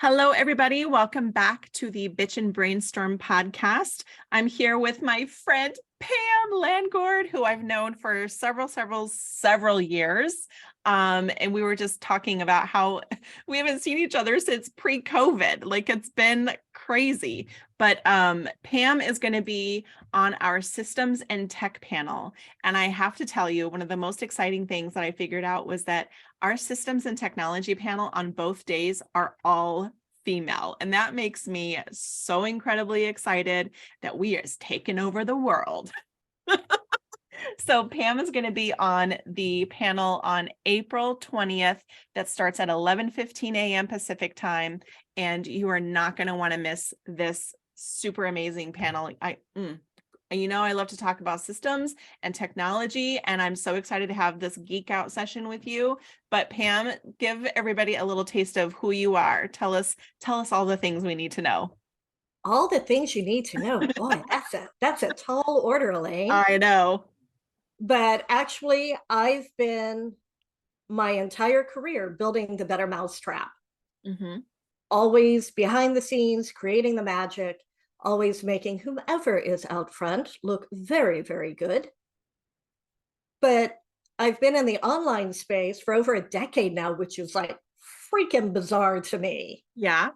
Hello, everybody. Welcome back to the Bitch and Brainstorm podcast. I'm here with my friend Pam Langord, who I've known for several years. And we were just talking about how we haven't seen each other since pre-COVID. Like, it's been crazy. But Pam is going to be on our systems and tech panel. And I have to tell you, one of the most exciting things that I figured out was that our systems and technology panel on both days are all female. And that makes me so incredibly excited that we are taking over the world. So Pam is going to be on the panel on April 20th that starts at 11:15 a.m. Pacific time. And you are not going to want to miss this super amazing panel. I love to talk about systems and technology, and I'm so excited to have this geek out session with you. But Pam, give everybody a little taste of who you are. Tell us all the things we need to know. All the things you need to know. Boy, that's a tall order, Elaine. I know. But actually, I've been my entire career building the better mousetrap. Mm-hmm. Always behind the scenes, creating the magic, always making whomever is out front look very, very good. But I've been in the online space for over a decade now, which is like freaking bizarre to me. Yeah.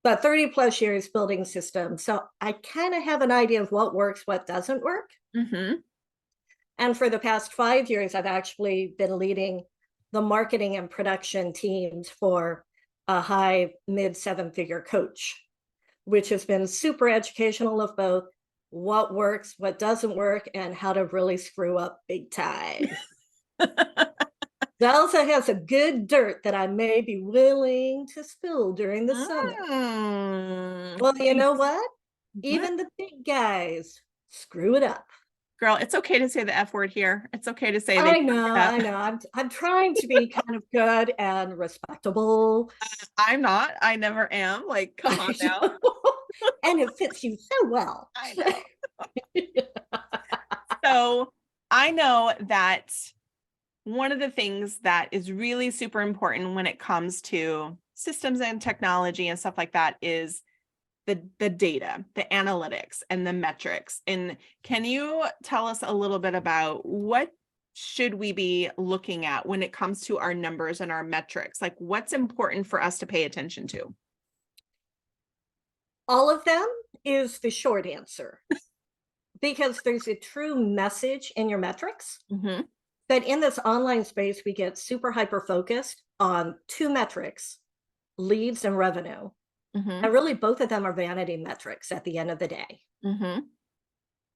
But 30 plus years building systems. So I kind of have an idea of what works, what doesn't work. Mm-hmm. And for the past 5 years, I've actually been leading the marketing and production teams for a high mid 7-figure coach, which has been super educational of both what works, what doesn't work, and how to really screw up big time. It also has a good dirt that I may be willing to spill during the summit. Well, you know what? Even the big guys screw it up. Girl, it's okay to say the F word here. It's okay to say I know. I'm trying to be kind of good and respectable. I'm not. I never am. Like, come on now. And it fits you so well. I know. So I know that one of the things that is really super important when it comes to systems and technology and stuff like that is the data, the analytics, and the metrics. And can you tell us a little bit about what should we be looking at when it comes to our numbers and our metrics? Like, what's important for us to pay attention to? All of them is the short answer because there's a true message in your metrics. Mm-hmm. But in this online space, we get super hyper focused on two metrics, leads and revenue. Mm-hmm. And really, both of them are vanity metrics at the end of the day. Mm-hmm.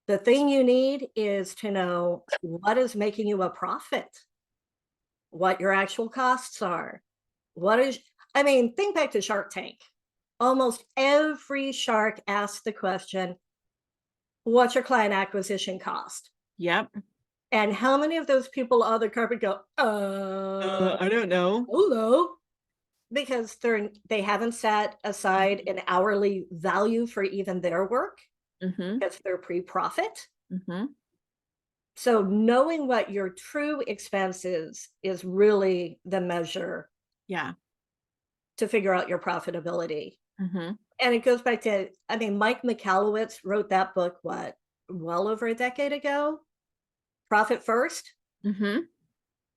The thing you need is to know what is making you a profit, what your actual costs are. Think back to Shark Tank. Almost every shark asks the question, what's your client acquisition cost? Yep. And how many of those people on the carpet go, I don't know. Hello. Because they haven't set aside an hourly value for even their work because they're pre-profit. Mm-hmm. So knowing what your true expense is really the measure. Yeah. To figure out your profitability. Mm-hmm. And it goes back to, Mike Michalowicz wrote that book, well over a decade ago, Profit First. Mm-hmm.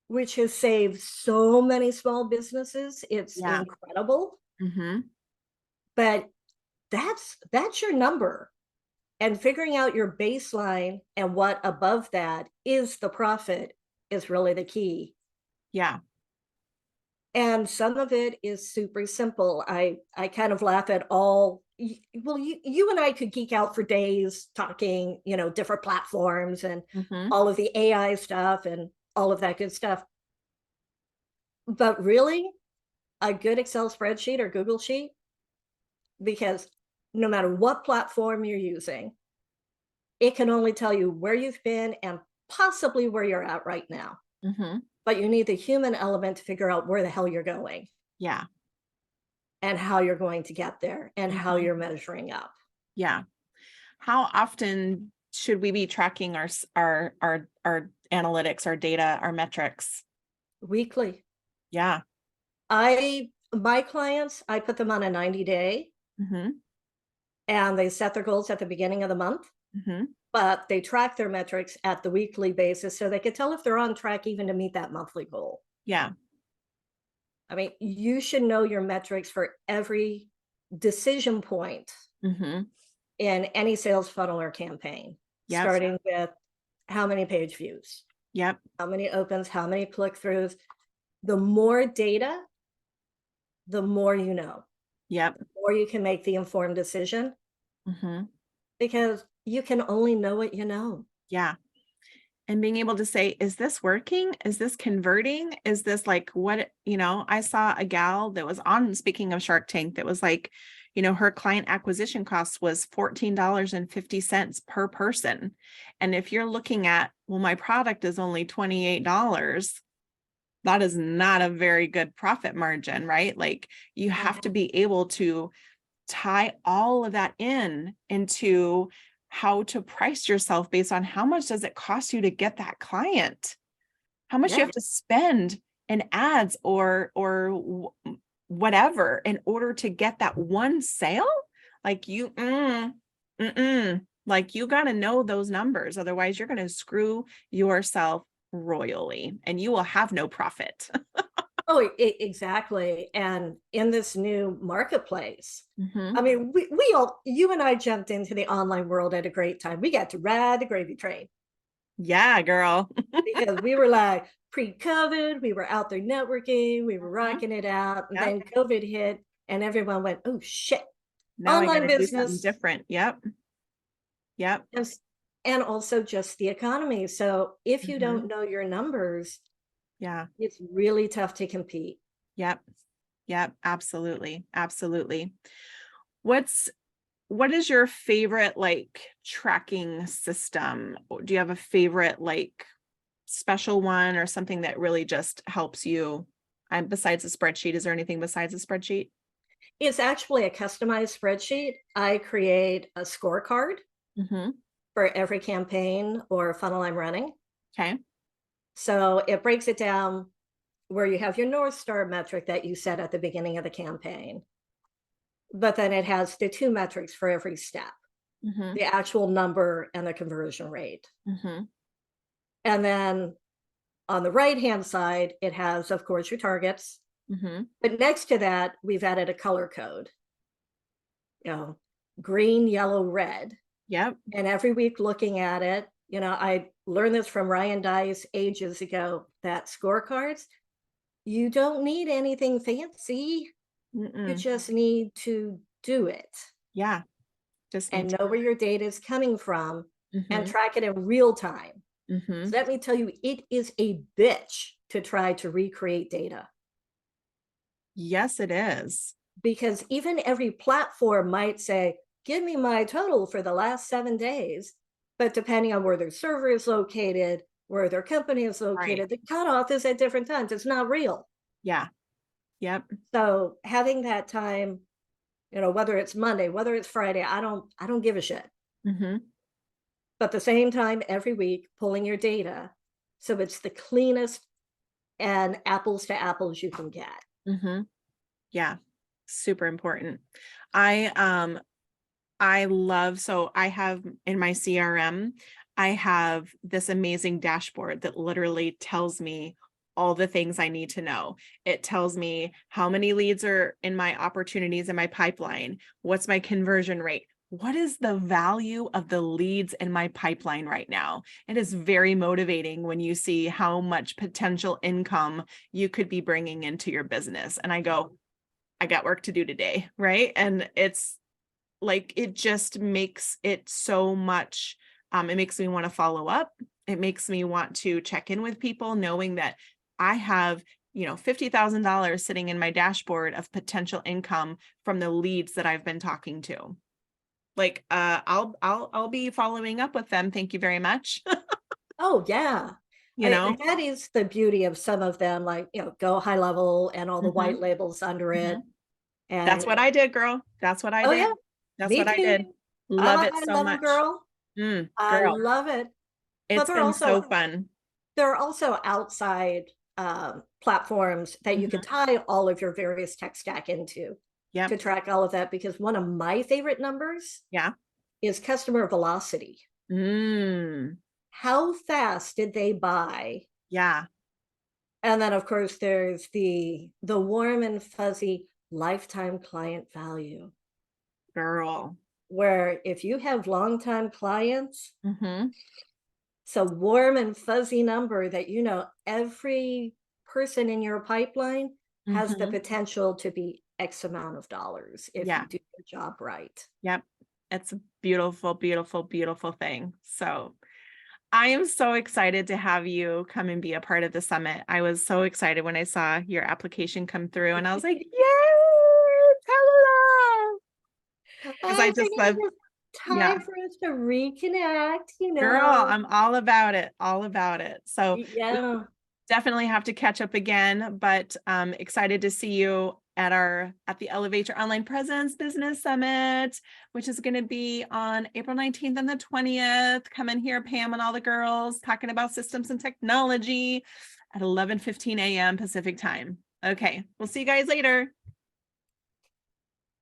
Which has saved so many small businesses. It's incredible. Mm-hmm. But that's your number. And figuring out your baseline and what above that is the profit is really the key. Yeah. And some of it is super simple. I kind of laugh at all. Well, you and I could geek out for days talking, different platforms and all of the AI stuff and all of that good stuff. But really, a good Excel spreadsheet or Google sheet, because no matter what platform you're using, it can only tell you where you've been and possibly where you're at right now. Mm-hmm. But you need the human element to figure out where the hell you're going. Yeah. And how you're going to get there and how you're measuring up. Yeah. How often should we be tracking our analytics, our data, our metrics? Weekly. Yeah. My clients, I put them on a 90-day Mm-hmm. and they set their goals at the beginning of the month, Mm-hmm. but they track their metrics at the weekly basis so they can tell if they're on track even to meet that monthly goal. Yeah. I mean, you should know your metrics for every decision point Mm-hmm. in any sales funnel or campaign, Yep. starting with how many page views, Yep. how many opens, how many click-throughs. The more data, the more you know, Yep. the more you can make the informed decision, Mm-hmm. because you can only know what you know. Yeah. And being able to say, is this working? Is this converting? Is this like what, I saw a gal that was on, speaking of Shark Tank, that was like, her client acquisition cost was $14.50 per person. And if you're looking at, well, my product is only $28, that is not a very good profit margin, right? Like you have to be able to tie all of that into how to price yourself based on how much does it cost you to get that client, how much you have to spend in ads or whatever in order to get that one sale. Like like you got to know those numbers, otherwise you're going to screw yourself royally and you will have no profit. Oh, exactly. And in this new marketplace, Mm-hmm. I mean, we all, you and I jumped into the online world at a great time. We got to ride the gravy train Yeah, girl. because we were like pre-COVID, we were out there networking, we were rocking it out. And Yep. then COVID hit and everyone went, oh shit, Now I got online to do something business. different. Yep. Yep. And also just the economy. So if you don't know your numbers, Yeah. it's really tough to compete. Yep. Yep. Absolutely. Absolutely. What is your favorite like tracking system? Do you have a favorite like special one or something that really just helps you? Besides a spreadsheet, is there anything besides a spreadsheet? It's actually a customized spreadsheet. I create a scorecard Mm-hmm. for every campaign or funnel I'm running. Okay. So it breaks it down where you have your North Star metric that you set at the beginning of the campaign. But then it has the 2 metrics for every step, Mm-hmm. the actual number and the conversion rate. Mm-hmm. And then on the right-hand side, it has, of course, your targets. Mm-hmm. But next to that, we've added a color code, green, yellow, red. Yep. And every week looking at it, I learned this from Ryan Dice ages ago, that scorecards, you don't need anything fancy. You just need to do it. Yeah. Just need And to. know where your data is coming from and Mm-hmm. track it in real time. Mm-hmm. So let me tell you, it is a bitch to try to recreate data. Yes, it is. Because even every platform might say, give me my total for the last 7 days. But depending on where their server is located, where their company is located, Right. the cutoff is at different times. It's not real. Yeah. Yep. So having that time, whether it's Monday, whether it's Friday, I don't give a shit. Mm-hmm. But at the same time, every week, pulling your data, so it's the cleanest and apples to apples you can get. Mm-hmm. Yeah. Super important. I love, so I have in my CRM, I have this amazing dashboard that literally tells me all the things I need to know. It tells me how many leads are in my opportunities in my pipeline. What's my conversion rate? What is the value of the leads in my pipeline right now? It is very motivating when you see how much potential income you could be bringing into your business. And I go, I got work to do today, right? And it's like, it just makes it so much, it makes me want to follow up. It makes me want to check in with people, knowing that I have, $50,000 sitting in my dashboard of potential income from the leads that I've been talking to. Like, I'll be following up with them. Thank you very much. Oh, yeah. That is the beauty of some of them, like, Go High Level and all the white labels under it. And That's what I did, girl. That's what I oh, did. yeah, That's me what I too. did. I'm Love a it high so level much. girl. I Girl, love it. But it's been so fun. there are also outside platforms that you can tie all of your various tech stack into to track all of that. Because one of my favorite numbers is customer velocity. How fast did they buy? And then, of course, there's the warm and fuzzy lifetime client value. Girl. Where if you have longtime clients, it's a warm and fuzzy number that, you know, every person in your pipeline has the potential to be X amount of dollars if you do your job right. It's a beautiful, beautiful, beautiful thing. So I am so excited to have you come and be a part of the summit. I was so excited when I saw your application come through and I was like, yay, hello. Because I just love time for us to reconnect, you know. Girl, I'm all about it, all about it. So definitely have to catch up again, but excited to see you at the Elevate Your Online Presence Business Summit, which is going to be on April 19th and the 20th. Come in here, Pam and all the girls, talking about systems and technology at 11:15 a.m. Pacific time. Okay, we'll see you guys later.